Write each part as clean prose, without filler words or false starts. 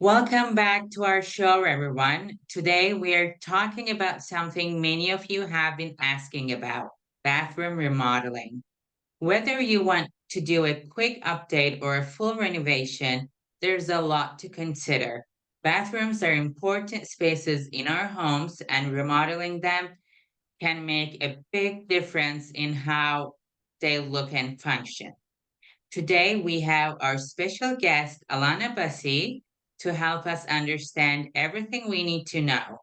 Welcome back to our show, everyone. Today we are talking about something many of you have been asking about bathroom remodeling. Whether you want to do a quick update or a full renovation, there's a lot to consider. Bathrooms are important spaces in our homes, and remodeling them can make a big difference in how they look and function. Today, we have our special guest, Alana Busse, to help us understand everything we need to know.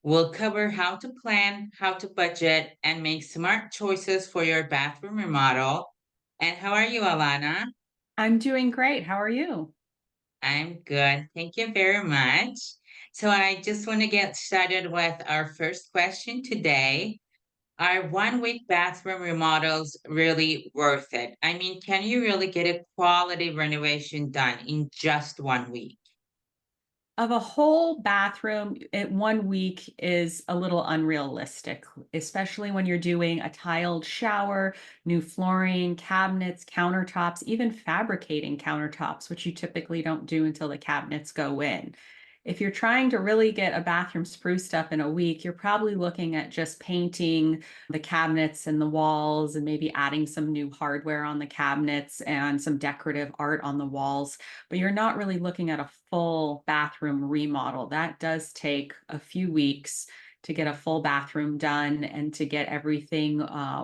We'll cover how to plan, how to budget, and make smart choices for your bathroom remodel. And how are you, Alana? I'm doing great. How are you? I'm good. Thank you very much. So, I just want to get started with our first question today. Are 1 week bathroom remodels really worth it? I mean, can you really get a quality renovation done in just 1 week? Of a whole bathroom, 1 week is a little unrealistic, especially when you're doing a tiled shower, new flooring, cabinets, countertops, even fabricating countertops, which you typically don't do until the cabinets go in. If you're trying to really get a bathroom spruced up in a week, you're probably looking at just painting the cabinets and the walls and maybe adding some new hardware on the cabinets and some decorative art on the walls, but you're not really looking at a full bathroom remodel. That does take a few weeks to get a full bathroom done and to get everything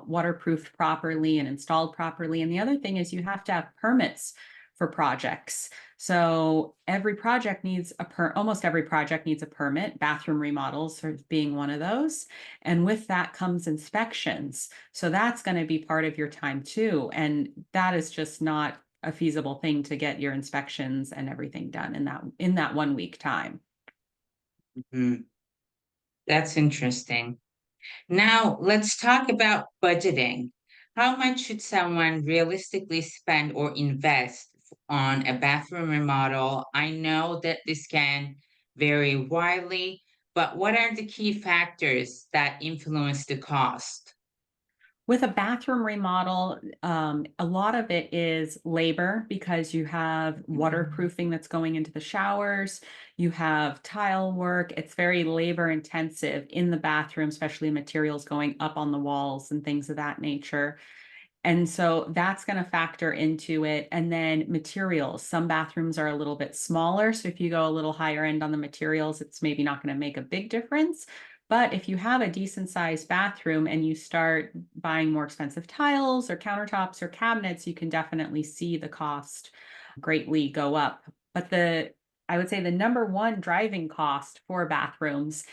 waterproofed properly and installed properly. And the other thing is you have to have permits for projects. So every project needs almost every project needs a permit, bathroom remodels sort of being one of those. And with that comes inspections. So that's going to be part of your time too. And that is just not a feasible thing to get your inspections and everything done in that 1 week time. Mhm. That's interesting. Now, let's talk about budgeting. How much should someone realistically spend or invest on a bathroom remodel? I know that this can vary widely, but what are the key factors that influence the cost? With a bathroom remodel, a lot of it is labor because you have waterproofing that's going into the showers, you have tile work. It's very labor intensive in the bathroom, especially materials going up on the walls and things of that nature. And so that's going to factor into it. And then materials. Some bathrooms are a little bit smaller. So if you go a little higher end on the materials, it's maybe not going to make a big difference. But if you have a decent sized bathroom and you start buying more expensive tiles or countertops or cabinets, you can definitely see the cost greatly go up. But I would say the number one driving cost for bathrooms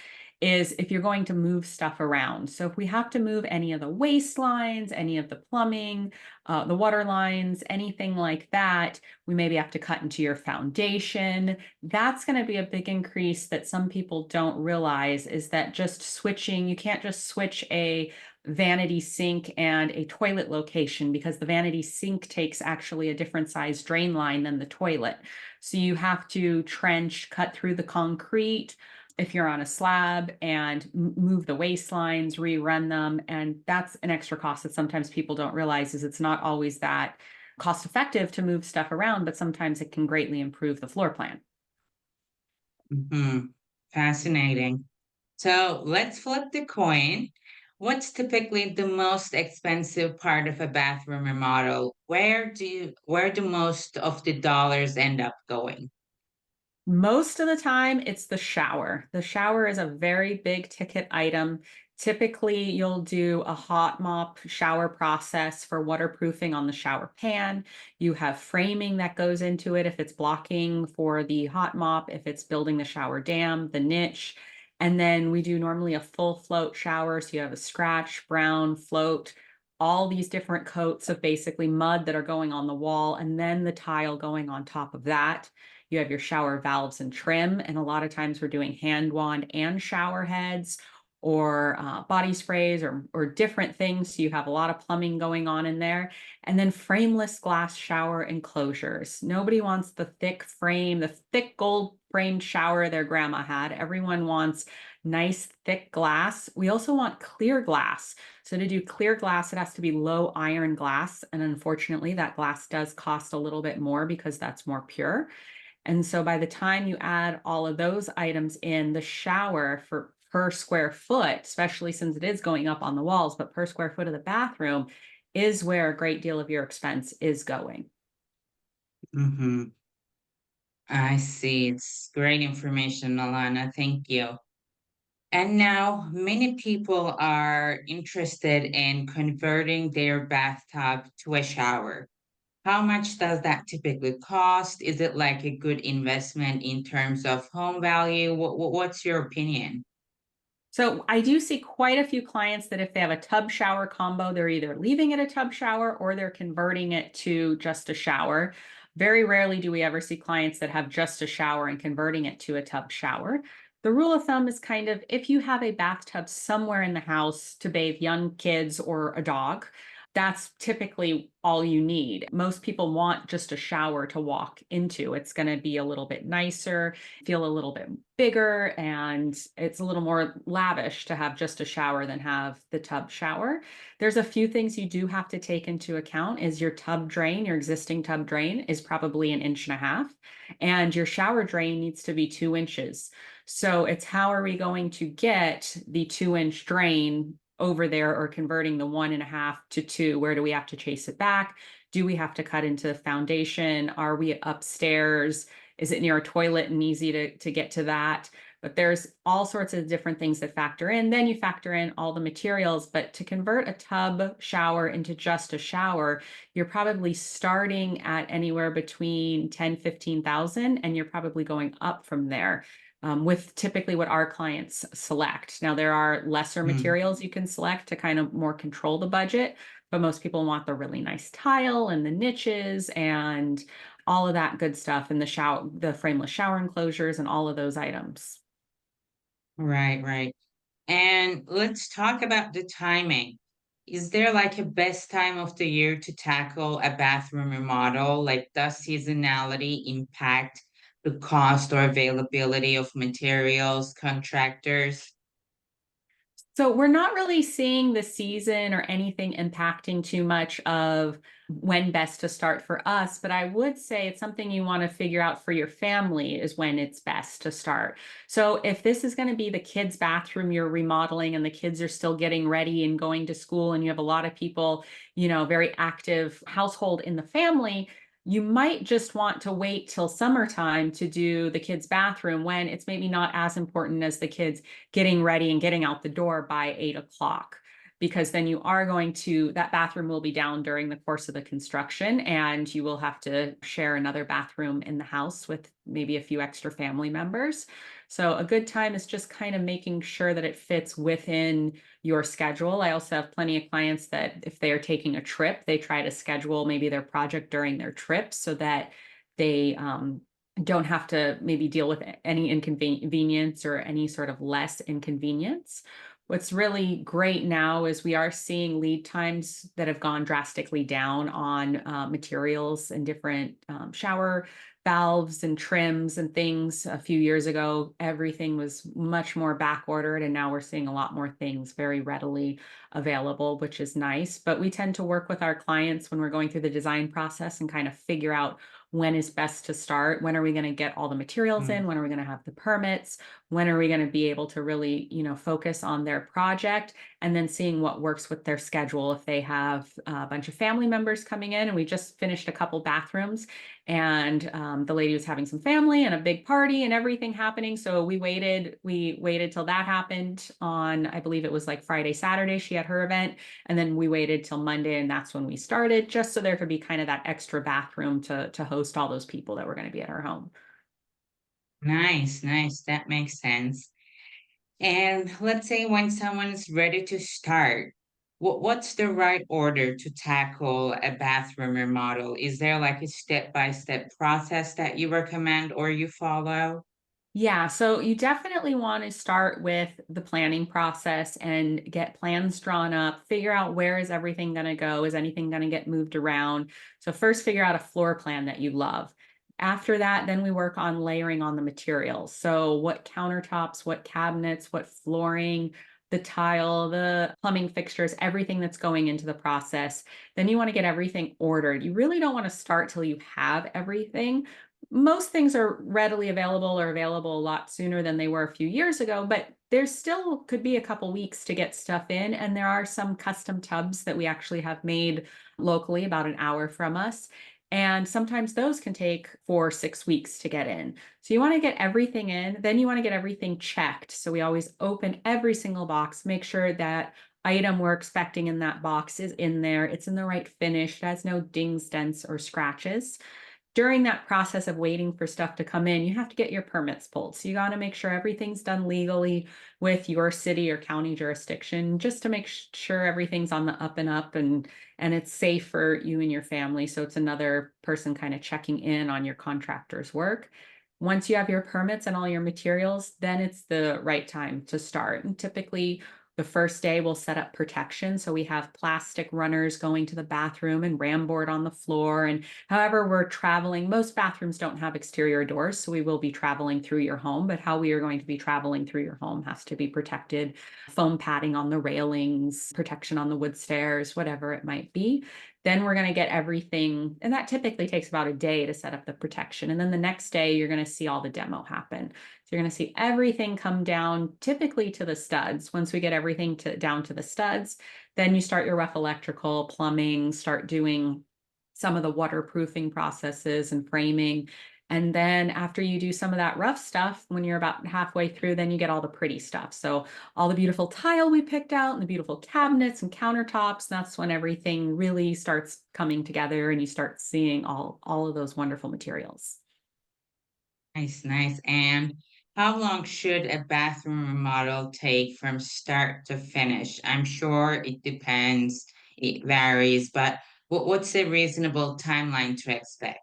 is if you're going to move stuff around. So if we have to move any of the waste lines, any of the plumbing, the water lines, anything like that, we maybe have to cut into your foundation. That's going to be a big increase that some people don't realize is that just switching, you can't just switch a vanity sink and a toilet location because the vanity sink takes actually a different size drain line than the toilet. So you have to trench, cut through the concrete if you're on a slab and move the waste lines, rerun them. And that's an extra cost that sometimes people don't realize is it's not always that cost effective to move stuff around, but sometimes it can greatly improve the floor plan. Mhm. Fascinating. So let's flip the coin. What's typically the most expensive part of a bathroom remodel? Where do most of the dollars end up going? Most of the time, it's the shower. The shower is a very big ticket item. Typically, you'll do a hot mop shower process for waterproofing on the shower pan. You have framing that goes into it if it's blocking for the hot mop, if it's building the shower dam, the niche. And then we do normally a full float shower. So you have a scratch, brown, float, all these different coats of basically mud that are going on the wall, and then the tile going on top of that. You have your shower valves and trim, and a lot of times we're doing hand wand and shower heads or body sprays or different things. So you have a lot of plumbing going on in there. And then frameless glass shower enclosures. Nobody wants the thick frame, the thick gold framed shower their grandma had. Everyone wants nice thick glass. We also want clear glass. So to do clear glass, it has to be low iron glass. And unfortunately, that glass does cost a little bit more because that's more pure. And so by the time you add all of those items in, the shower for per square foot, especially since it is going up on the walls, but per square foot of the bathroom is where a great deal of your expense is going. Mm-hmm. I see. It's great information, Alana. Thank you. And now many people are interested in converting their bathtub to a shower. How much does that typically cost? Is it like a good investment in terms of home value? What's your opinion? So I do see quite a few clients that if they have a tub shower combo, they're either leaving it a tub shower or they're converting it to just a shower. Very rarely do we ever see clients that have just a shower and converting it to a tub shower. The rule of thumb is kind of if you have a bathtub somewhere in the house to bathe young kids or a dog, that's typically all you need. Most people want just a shower to walk into. It's going to be a little bit nicer, feel a little bit bigger, and it's a little more lavish to have just a shower than have the tub shower. There's a few things you do have to take into account is your tub drain, your existing tub drain is probably 1.5 inches, and your shower drain needs to be 2 inches. So it's how are we going to get the 2 inch drain over there or converting the 1.5 to 2? Where do we have to chase it back? Do we have to cut into the foundation? Are we upstairs? Is it near a toilet and easy to get to that? But there's all sorts of different things that factor in. Then you factor in all the materials. But to convert a tub shower into just a shower, you're probably starting at anywhere between 10, 15,000, and you're probably going up from there. With typically what our clients select. Now, there are lesser Hmm. materials you can select to kind of more control the budget, but most people want the really nice tile and the niches and all of that good stuff and the frameless shower enclosures and all of those items. Right, right. And let's talk about the timing. Is there like a best time of the year to tackle a bathroom remodel? Like, does seasonality impact the cost or availability of materials, contractors? So we're not really seeing the season or anything impacting too much of when best to start for us, but I would say it's something you want to figure out for your family is when it's best to start. So if this is going to be the kids' bathroom you're remodeling and the kids are still getting ready and going to school and you have a lot of people, very active household in the family, you might just want to wait till summertime to do the kids' bathroom when it's maybe not as important as the kids getting ready and getting out the door by 8 o'clock. Because then you are that bathroom will be down during the course of the construction, and you will have to share another bathroom in the house with maybe a few extra family members. So, a good time is just kind of making sure that it fits within your schedule. I also have plenty of clients that if they are taking a trip, they try to schedule maybe their project during their trip so that they don't have to maybe deal with any inconvenience or any sort of less inconvenience. What's really great now is we are seeing lead times that have gone drastically down on materials and different shower valves and trims and things. A few years ago, everything was much more back ordered, and now we're seeing a lot more things very readily available, which is nice. But we tend to work with our clients when we're going through the design process and kind of figure out when is best to start, when are we going to get all the materials Hmm. in, when are we going to have the permits, when are we going to be able to really focus on their project, and then seeing what works with their schedule. If they have a bunch of family members coming in, and we just finished a couple bathrooms, and the lady was having some family and a big party and everything happening, so we waited till that happened on, I believe it was like Friday, Saturday, she had her event, and then we waited till Monday, and that's when we started, just so there could be kind of that extra bathroom to host all those people that were going to be at our home. Nice, nice. That makes sense. And let's say when someone's ready to start, what's the right order to tackle a bathroom remodel? Is there like a step-by-step process that you recommend or you follow? Yeah, so you definitely want to start with the planning process and get plans drawn up, figure out where is everything going to go, is anything going to get moved around. So first figure out a floor plan that you love. After that, then we work on layering on the materials. So what countertops, what cabinets, what flooring, the tile, the plumbing fixtures, everything that's going into the process. Then you want to get everything ordered. You really don't want to start till you have everything. Most things are readily available or available a lot sooner than they were a few years ago, but there still could be a couple weeks to get stuff in. And there are some custom tubs that we actually have made locally about an hour from us. And sometimes those can take 4 or 6 weeks to get in. So you want to get everything in, then you want to get everything checked. So we always open every single box, make sure that item we're expecting in that box is in there. It's in the right finish, it has no dings, dents, or scratches. During that process of waiting for stuff to come in, you have to get your permits pulled. So you got to make sure everything's done legally with your city or county jurisdiction, just to make sure everything's on the up and up, and it's safe for you and your family. So it's another person kind of checking in on your contractor's work. Once you have your permits and all your materials, then it's the right time to start. And typically, the first day we'll set up protection. So we have plastic runners going to the bathroom and ram board on the floor. And however we're traveling, most bathrooms don't have exterior doors, so we will be traveling through your home, but how we are going to be traveling through your home has to be protected. Foam padding on the railings, protection on the wood stairs, whatever it might be. Then we're going to get everything, and that typically takes about a day to set up the protection. And then the next day, you're going to see all the demo happen. So you're going to see everything come down, typically to the studs. Once we get everything down to the studs, then you start your rough electrical, plumbing, start doing some of the waterproofing processes and framing. And then after you do some of that rough stuff, when you're about halfway through, then you get all the pretty stuff. So all the beautiful tile we picked out and the beautiful cabinets and countertops, that's when everything really starts coming together and you start seeing all of those wonderful materials. Nice, nice. And how long should a bathroom remodel take from start to finish? I'm sure it depends, it varies, but what's a reasonable timeline to expect?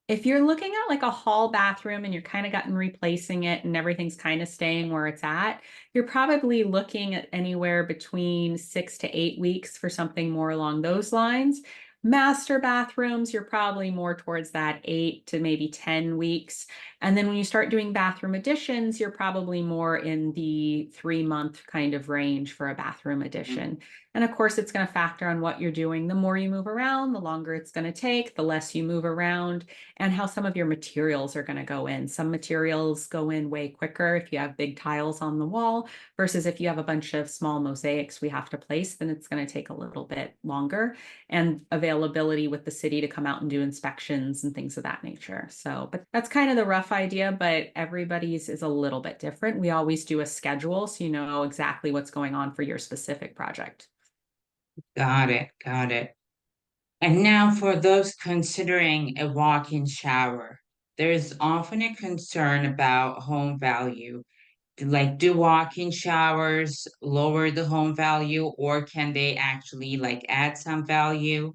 If you're looking at like a hall bathroom and you're kind of gotten replacing it and everything's kind of staying where it's at, you're probably looking at anywhere between 6 to 8 weeks for something more along those lines. Master bathrooms, you're probably more towards that 8 to maybe 10 weeks. And then when you start doing bathroom additions, you're probably more in the 3 month kind of range for a bathroom addition. And of course, it's going to factor on what you're doing. The more you move around, the longer it's going to take, the less you move around, and how some of your materials are going to go in. Some materials go in way quicker if you have big tiles on the wall versus if you have a bunch of small mosaics we have to place, then it's going to take a little bit longer. And availability with the city to come out and do inspections and things of that nature. So, but that's kind of the rough idea, but everybody's is a little bit different. We always do a schedule so you know exactly what's going on for your specific project. Got it, got it. And now for those considering a walk-in shower, there's often a concern about home value. Like, do walk-in showers lower the home value, or can they actually like add some value?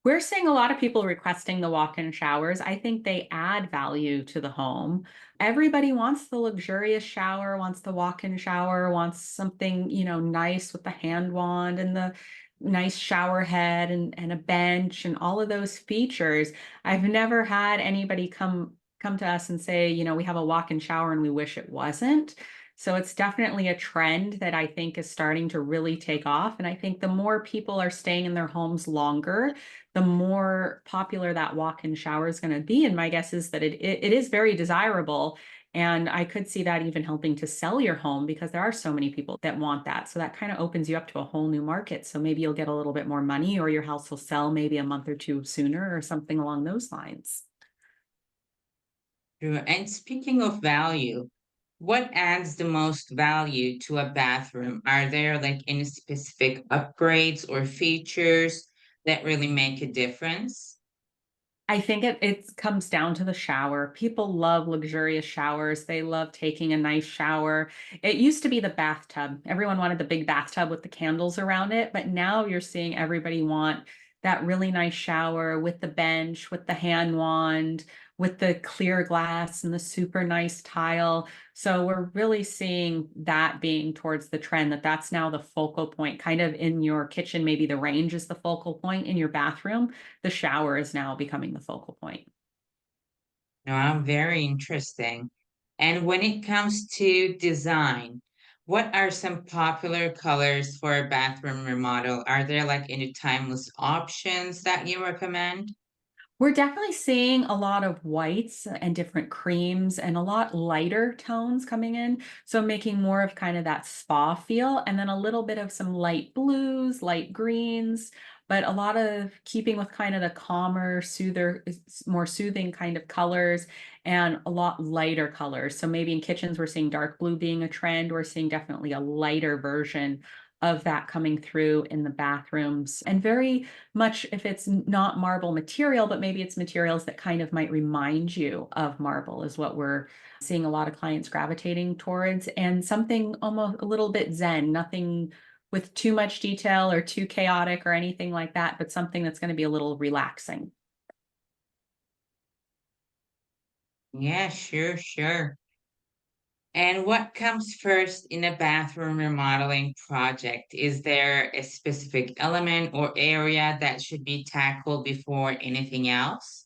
We're seeing a lot of people requesting the walk-in showers. I think they add value to the home. Everybody wants the luxurious shower, wants the walk-in shower, wants something, nice with the hand wand and the nice shower head and a bench and all of those features. I've never had anybody come to us and say, we have a walk-in shower and we wish it wasn't. So it's definitely a trend that I think is starting to really take off. And I think the more people are staying in their homes longer, the more popular that walk-in shower is going to be. And my guess is that it is very desirable. And I could see that even helping to sell your home because there are so many people that want that. So that kind of opens you up to a whole new market. So maybe you'll get a little bit more money or your house will sell maybe a month or two sooner or something along those lines. True. And speaking of value, what adds the most value to a bathroom? Are there like any specific upgrades or features that really make a difference? I think it comes down to the shower. People love luxurious showers. They love taking a nice shower. It used to be the bathtub. Everyone wanted the big bathtub with the candles around it, but now you're seeing everybody want that really nice shower with the bench, with the hand wand, with the clear glass and the super nice tile. So we're really seeing that being towards the trend that that's now the focal point, kind of in your kitchen. Maybe the range is the focal point in your bathroom. The shower is now becoming the focal point. No, very interesting. And when it comes to design, what are some popular colors for a bathroom remodel? Are there like any timeless options that you recommend? We're definitely seeing a lot of whites and different creams and a lot lighter tones coming in. So making more of kind of that spa feel and then a little bit of some light blues, light greens, but a lot of keeping with kind of the calmer, more soothing kind of colors and a lot lighter colors. So maybe in kitchens, we're seeing dark blue being a trend. We're seeing definitely a lighter version of that coming through in the bathrooms and very much if it's not marble material, but maybe it's materials that kind of might remind you of marble is what we're seeing a lot of clients gravitating towards, and something almost a little bit zen, nothing with too much detail or too chaotic or anything like that, but something that's going to be a little relaxing. Yeah, sure, sure. And what comes first in a bathroom remodeling project? Is there a specific element or area that should be tackled before anything else?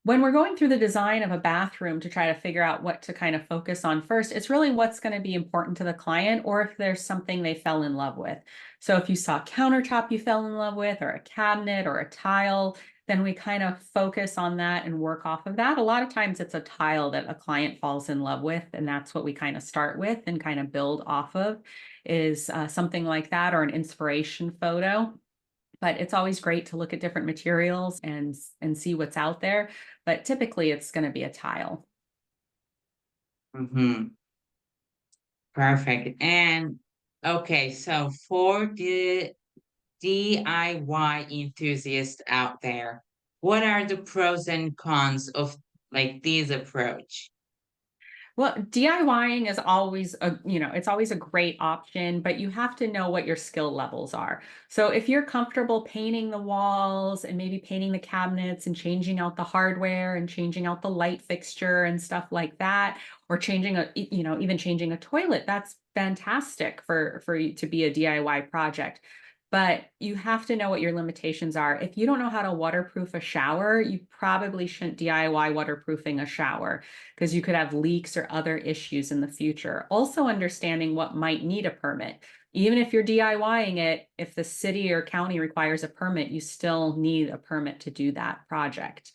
When we're going through the design of a bathroom to try to figure out what to kind of focus on first, it's really what's going to be important to the client or if there's something they fell in love with. So if you saw a countertop you fell in love with, or a cabinet or a tile, then we kind of focus on that and work off of that. A lot of times it's a tile that a client falls in love with, and that's what we kind of start with and kind of build off of is something like that or an inspiration photo, but it's always great to look at different materials and see what's out there, but typically it's going to be a tile. Mm-hmm. Perfect. And okay, so for the DIY enthusiasts out there, what are the pros and cons of like this approach? Well, DIYing is always it's always a great option, but you have to know what your skill levels are. So if you're comfortable painting the walls and maybe painting the cabinets and changing out the hardware and changing out the light fixture and stuff like that, or changing even changing a toilet, that's fantastic for you to be a DIY project. But you have to know what your limitations are. If you don't know how to waterproof a shower, you probably shouldn't DIY waterproofing a shower because you could have leaks or other issues in the future. Also, understanding what might need a permit. Even if you're DIYing it, if the city or county requires a permit, you still need a permit to do that project.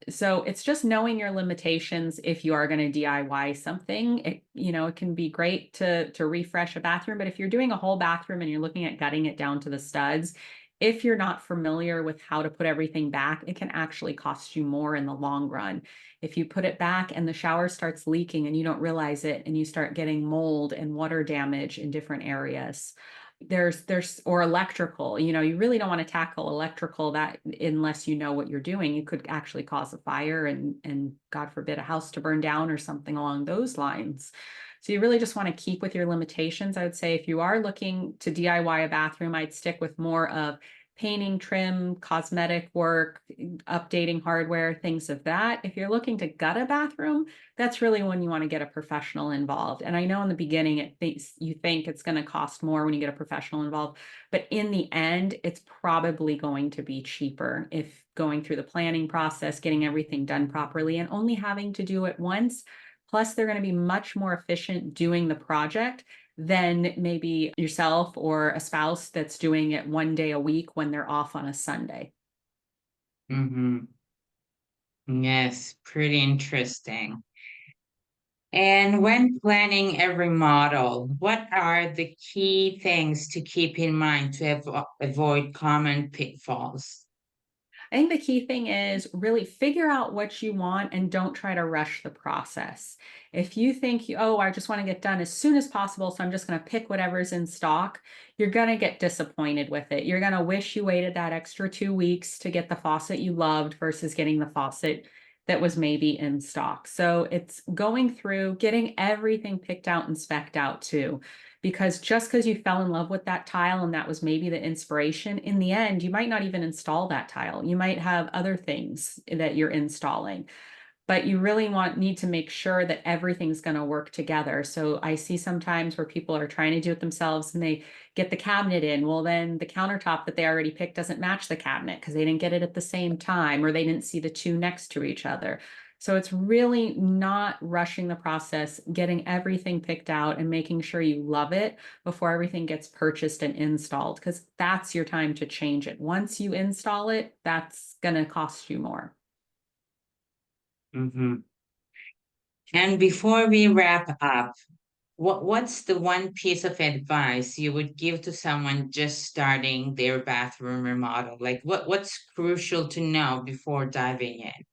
So it's just knowing your limitations if you are going to DIY something. It can be great to refresh a bathroom, but if you're doing a whole bathroom and you're looking at gutting it down to the studs, if you're not familiar with how to put everything back, it can actually cost you more in the long run. If you put it back and the shower starts leaking and you don't realize it and you start getting mold and water damage in different areas, there's or electrical, you really don't want to tackle electrical that unless you know what you're doing. You could actually cause a fire and God forbid a house to burn down or something along those lines. So you really just want to keep with your limitations. I would say if you are looking to DIY a bathroom, I'd stick with more of painting, trim, cosmetic work, updating hardware, things of that. If you're looking to gut a bathroom, that's really when you want to get a professional involved. And I know in the beginning you think it's going to cost more when you get a professional involved, but in the end, it's probably going to be cheaper if going through the planning process, getting everything done properly, and only having to do it once. Plus, they're going to be much more efficient doing the project than maybe yourself or a spouse that's doing it one day a week when they're off on a Sunday. Mm-hmm. Yes, pretty interesting. And when planning a remodel, what are the key things to keep in mind to avoid common pitfalls? I think the key thing is really figure out what you want and don't try to rush the process. If you think, oh, I just want to get done as soon as possible, so I'm just going to pick whatever's in stock, you're going to get disappointed with it. You're going to wish you waited that extra 2 weeks to get the faucet you loved versus getting the faucet that was maybe in stock. So it's going through, getting everything picked out and specced out too, because just because you fell in love with that tile and that was maybe the inspiration, in the end, you might not even install that tile. You might have other things that you're installing, but you really need to make sure that everything's going to work together. So I see sometimes where people are trying to do it themselves and they get the cabinet in. Well, then the countertop that they already picked doesn't match the cabinet because they didn't get it at the same time or they didn't see the two next to each other. So it's really not rushing the process, getting everything picked out and making sure you love it before everything gets purchased and installed, because that's your time to change it. Once you install it, that's going to cost you more. Hmm. And before we wrap up, what's the one piece of advice you would give to someone just starting their bathroom remodel? Like what's crucial to know before diving in?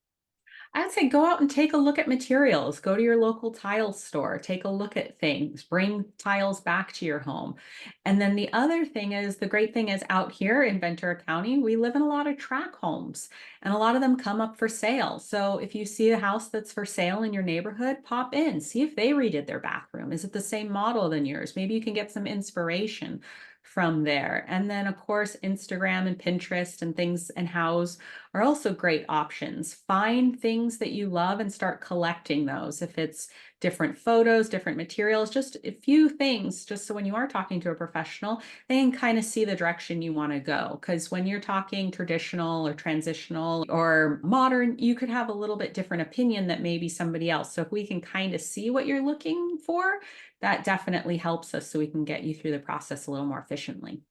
I'd say go out and take a look at materials. Go to your local tile store, take a look at things, bring tiles back to your home. And then the other thing is the great thing is out here in Ventura County, we live in a lot of tract homes and a lot of them come up for sale. So if you see a house that's for sale in your neighborhood, pop in, see if they redid their bathroom. Is it the same model than yours? Maybe you can get some inspiration from there. And then, of course, Instagram and Pinterest and things and hows are also great options. Find things that you love and start collecting those. If it's different photos, different materials, just a few things, just so when you are talking to a professional, they can kind of see the direction you want to go. Because when you're talking traditional or transitional or modern, you could have a little bit different opinion that maybe somebody else. So if we can kind of see what you're looking for, that definitely helps us so we can get you through the process a little more efficiently.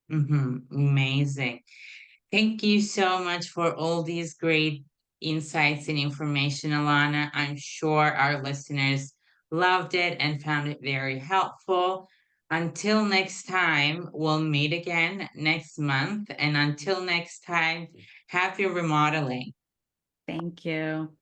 Hmm. Amazing. Thank you so much for all these great insights and information, Alana. I'm sure our listeners loved it and found it very helpful. Until next time, we'll meet again next month. And until next time, happy remodeling. Thank you.